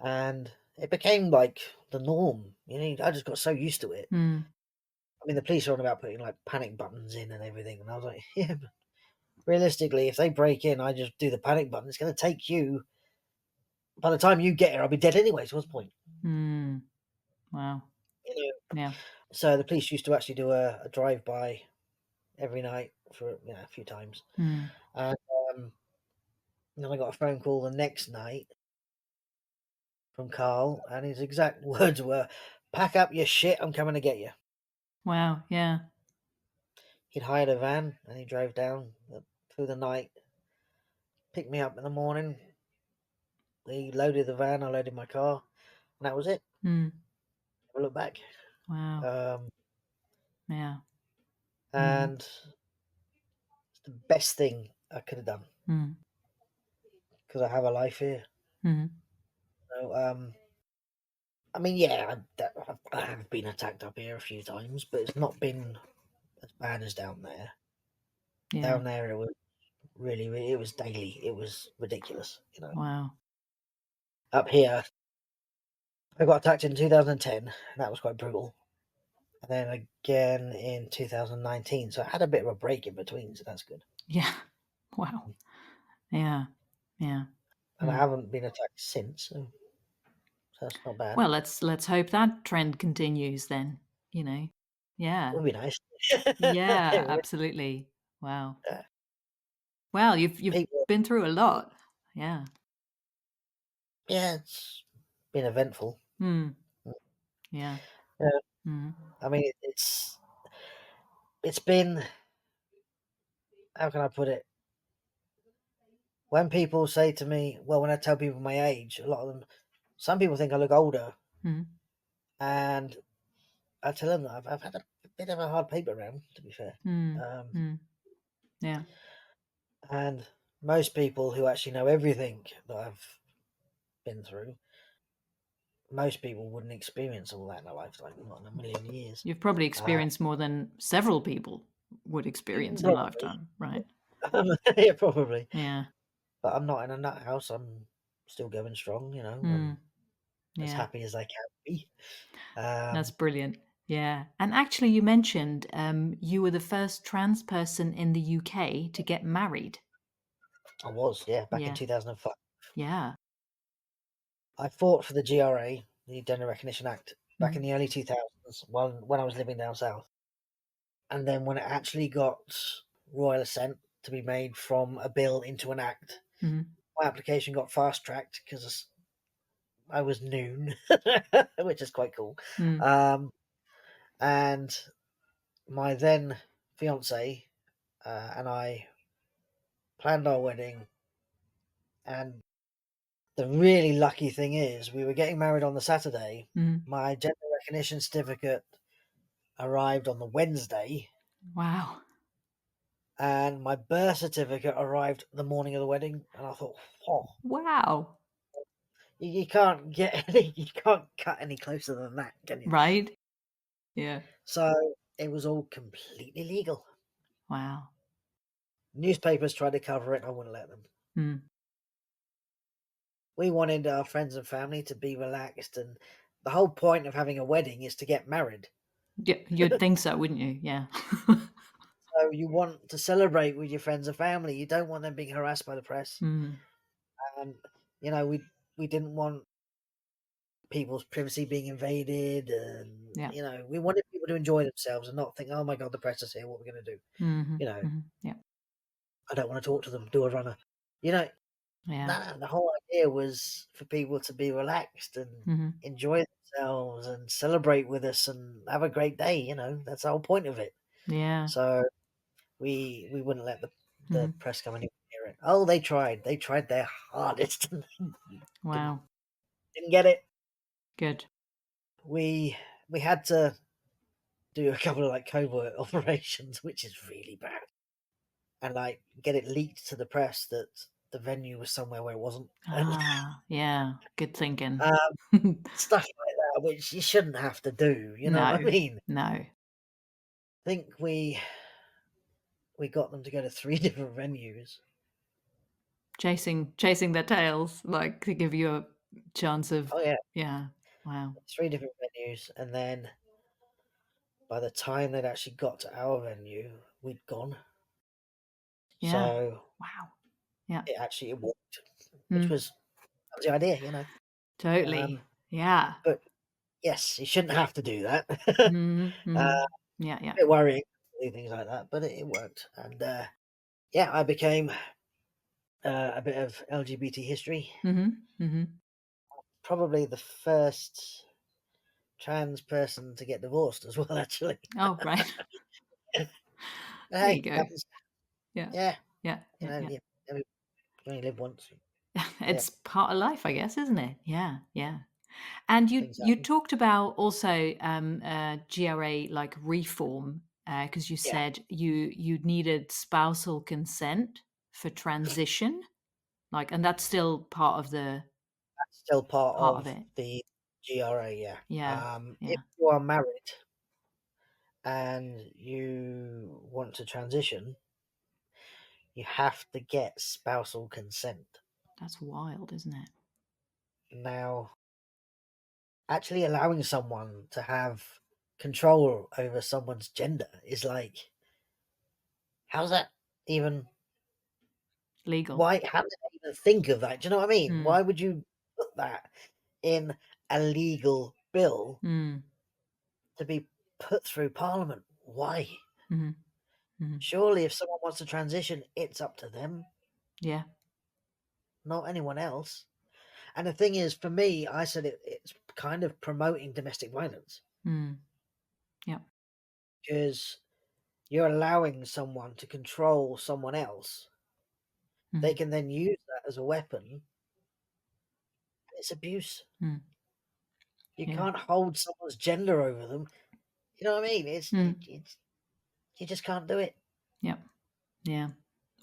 And it became like the norm. I just got so used to it. Mm. I mean, the police are on about putting like panic buttons in and everything, and I was like, "Yeah, but realistically, if they break in, I just do the panic button. It's going to take you. By the time you get here, I'll be dead anyway. So what's the point?" Mm. Wow. You know. Yeah. So the police used to actually do a drive by every night for a few times, Mm. and then I got a phone call the next night from Carl, and his exact words were, "Pack up your shit. I'm coming to get you." Wow. Yeah. He'd hired a van and he drove down through the night, picked me up in the morning. He loaded the van, I loaded my car, and that was it. Mm. Never look back. Wow. Um, Yeah. Mm. and it's the best thing I could have done Mm. because I have a life here. Mm. So, I mean, yeah, I have been attacked up here a few times, but it's not been as bad as down there. Yeah. Down there, it was it was daily. It was ridiculous. Wow. Up here, I got attacked in 2010, and that was quite brutal. And then again in 2019, so I had a bit of a break in between, so that's good. Yeah. Wow. Yeah. Yeah. And I Mm. haven't been attacked since, so that's not bad. Well, let's hope that trend continues then, you know. It Yeah. would be nice. Yeah, It would, absolutely. Wow. uh, Well, you've people, been through a lot. Yeah. yeah, it's been eventful. Mm. Yeah. Yeah, Mm. I mean, it's been, how can I put it? When people say to me, well, when I tell people my age, a lot of them, some people think I look older, Mm. and I tell them that I've had a bit of a hard paper round, to be fair. Mm. Um, Mm. Yeah. and most people who actually know everything that I've been through, most people wouldn't experience all that in a lifetime, not in a million years. You've probably Uh, experienced more than several people would experience in a Probably, lifetime, right? yeah, probably. Yeah. But I'm not in a nut house. I'm still going strong. Mm. I'm as Yeah. happy as I can be. That's Um, brilliant. Yeah. And actually, you mentioned you were the first trans person in the UK to get married. I was, yeah, back in Yeah. 2005. Yeah. I fought for the GRA, the Gender Recognition Act, back in Mm. the early 2000s when I was living down south. And then when it actually got royal assent to be made from a bill into an act, Mm. my application got fast tracked because I was noon, which is quite cool. Mm. Um, and my then fiance and I planned our wedding. And the really lucky thing is, we were getting married on the Saturday. Mm. My gender recognition certificate arrived on the Wednesday, Wow. and my birth certificate arrived the morning of the wedding. And I thought, oh, Wow. you can't get you can't cut any closer than that, can you? Right? Yeah. So it was all completely legal. Wow. Newspapers tried to cover it, I wouldn't let them. Mm. We wanted our friends and family to be relaxed, and the whole point of having a wedding is to get married. Yeah, you'd think so, wouldn't you? Yeah. So you want to celebrate with your friends and family. You don't want them being harassed by the press. Mm. And we didn't want people's privacy being invaded, and Yeah. we wanted people to enjoy themselves and not think, oh my god, the press is here, what are we going to do? Mhm. You know, Mhm. Yeah. I don't want to talk to them. Do a runner. You know, Yeah. nah, the whole idea was for people to be relaxed and Mhm. enjoy themselves and celebrate with us and have a great day. That's the whole point of it. Yeah. So we wouldn't let the Mhm. press come anywhere near it. Oh, they tried their hardest and didn't Wow. didn't get it. Good. We we had to do a couple of like covert operations, which is really bad, and like get it leaked to the press that the venue was somewhere where it wasn't, and Ah, yeah, good thinking. um, stuff like that, which you shouldn't have to do. You know what I No, mean? no. I think we got them to go to 3 different venues. Chasing their tails, like, to give you a chance of Oh, yeah, yeah, wow. 3 different venues, and then by the time they'd actually got to our venue, we'd gone. Yeah, So wow. Yeah. it worked, which Mm, that was the idea, you know? totally. Um, Yeah. but yes, you shouldn't have to do that. Mhm, Uh, mhm. Yeah, yeah. bit worrying to do things like that, but it worked, and, yeah, I became, a bit of LGBT history. Mhm, mhm. Probably the first trans person to get divorced as well, actually. Oh, right. There you Hey, go. happens. Yeah. Yeah, Yeah, you yeah, know, yeah. you only live once. Yeah, It's part of life, I guess, isn't it? Yeah, yeah. And you things you happen. talked about also GRA like reform because you Yeah, said you needed spousal consent for transition, like, and that's still still part part of of it. the GRA, yeah. Yeah, If yeah, you are married and you want to transition, you have to get spousal consent. that's wild, isn't it? Now, actually allowing someone to have control over someone's gender is like, how's that even, Legal. why, how did I even think of that? Do you know what I mean? Mm, Why would you put that in a legal bill mm, to be put through Parliament? Why? mm, mm. Surely, if someone wants to transition, it's up to them, Yeah. not anyone else. And the thing is, for me, I said it's kind of promoting domestic violence Mm, yeah. because you're allowing someone to control someone else. They Mm, can then use that as a weapon. It's abuse. mm, You yeah. can't hold someone's gender over them. You know what I mean? Mm, You just can't do it. yeah. Yeah.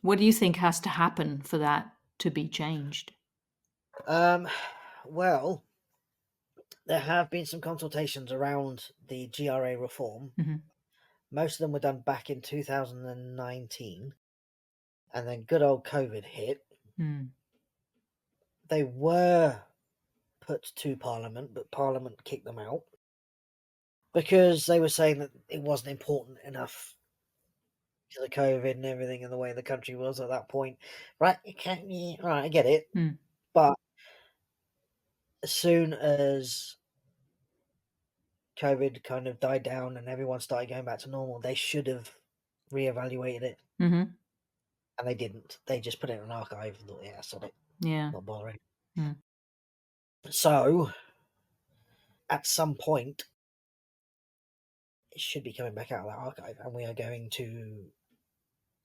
What do you think has to happen for that to be changed? Um, well, there have been some consultations around the GRA reform. Hmm. Most of them were done back in 2019, and then good old COVID hit. Mm, They were put to Parliament, but Parliament kicked them out because they were saying that it wasn't important enough to the COVID and everything and the way the country was at that point. Right, you can't, yeah, right, I get it. mm, But as soon as COVID kind of died down and everyone started going back to normal, they should have reevaluated it, mhm. and they didn't. They just put it in an archive and thought, yeah, sod it, Yeah. not bothering. Mm, So at some point, it should be coming back out of that archive, and we are going to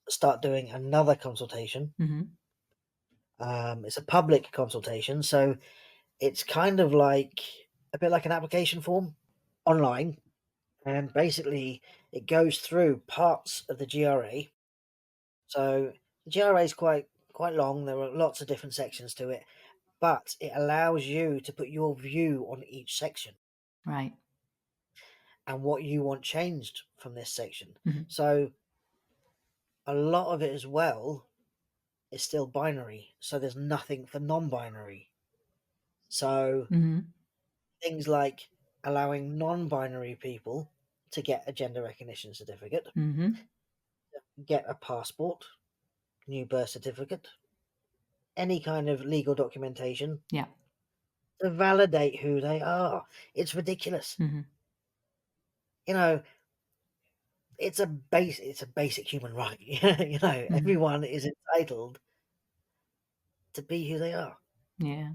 start doing another consultation. mhm. It's a public consultation, so it's kind of like a bit like an application form online, and basically it goes through parts of the GRA. So the GRA is quite long. There are lots of different sections to it, but it allows you to put your view on each section Right. and what you want changed from this section. Mhm, So a lot of it as well is still binary. So there's nothing for non-binary. So mhm, things like allowing non-binary people to get a gender recognition certificate, mhm. get a passport, new birth certificate, any kind of legal documentation Yeah. to validate who they are. It's ridiculous. Mhm, You know, it's a basic human right. mhm. Everyone is entitled to be who they are. Yeah.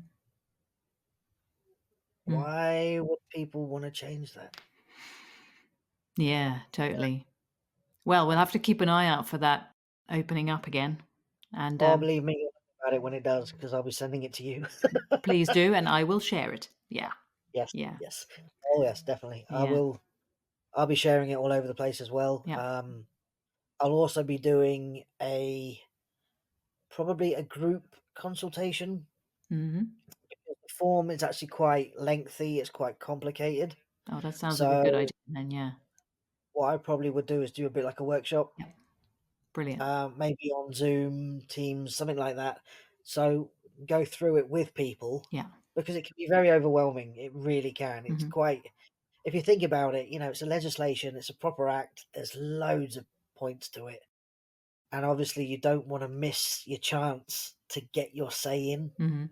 Mm. Why would people want to change that? Yeah, totally. Well, we'll have to keep an eye out for that opening up again, and, Oh, believe me, you'll know about it when it does, because I'll be sending it to you. please do, and I will share it. Yeah. Yes, Yeah. yes. Oh, yes, definitely. I Yeah. will. I'll be sharing it all over the place as well. Yeah. I'll also be doing probably a group consultation. Mm-hmm. The form is actually quite lengthy, it's quite complicated. Oh, that sounds like a good So idea then, yeah. what I probably would do is do a bit like a workshop, Yeah. Brilliant. maybe on Zoom, Teams, something like that. So go through it with people Yeah. because it can be very overwhelming. It really can. It's Mm-hmm. quite, if you think about it, it's a legislation, it's a proper act, there's loads of points to it. And obviously, you don't want to miss your chance to get your say in. Mm-hmm.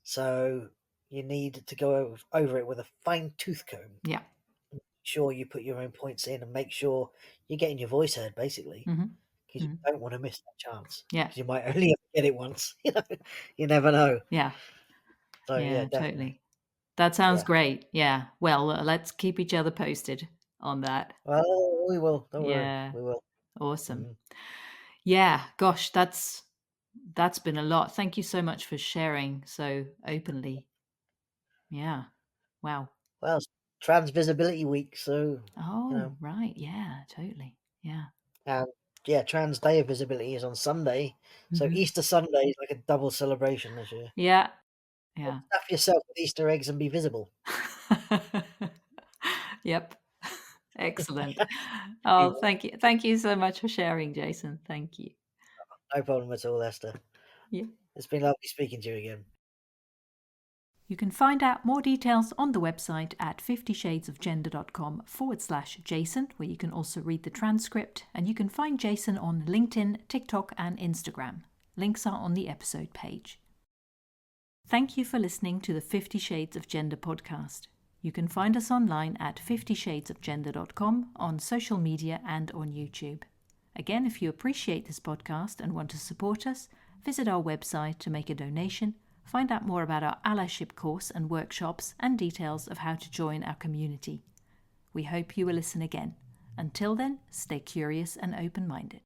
So you need to go over it with a fine tooth comb. Yeah. Make sure you put your own points in and make sure you're getting your voice heard, basically, Mm-hmm. because you Mm-hmm. don't want to miss that chance. Yeah. Because you might only ever get it once. You never know. Yeah. So yeah, Yeah, definitely. totally. That sounds Yeah. great. Yeah. Well, let's keep each other posted on that. Well, we will. Don't worry. Yeah. We will. Awesome. Mhm. Yeah, gosh, that's been a lot. Thank you so much for sharing so openly. Yeah. Wow. Well, it's Trans Visibility Week, so you Oh, know, right. Yeah, totally. Yeah. and yeah, Trans Day of Visibility is on Sunday, so Hmm. Easter Sunday is like a double celebration this year. Yeah. So Yeah. stuff yourself with Easter eggs and be visible. Yep. Excellent. Oh, thank you. Thank you so much for sharing, Jason. Thank you. No problem at all, Esther. Yeah. It's been lovely speaking to you again. You can find out more details on the website at 50shadesofgender.com/Jason, where you can also read the transcript, and you can find Jason on LinkedIn, TikTok, and Instagram. Links are on the episode page. Thank you for listening to the 50 Shades of Gender podcast. You can find us online at 50shadesofgender.com, on social media, and on YouTube. Again, if you appreciate this podcast and want to support us, visit our website to make a donation, find out more about our allyship course and workshops, and details of how to join our community. We hope you will listen again. Until then, stay curious and open-minded.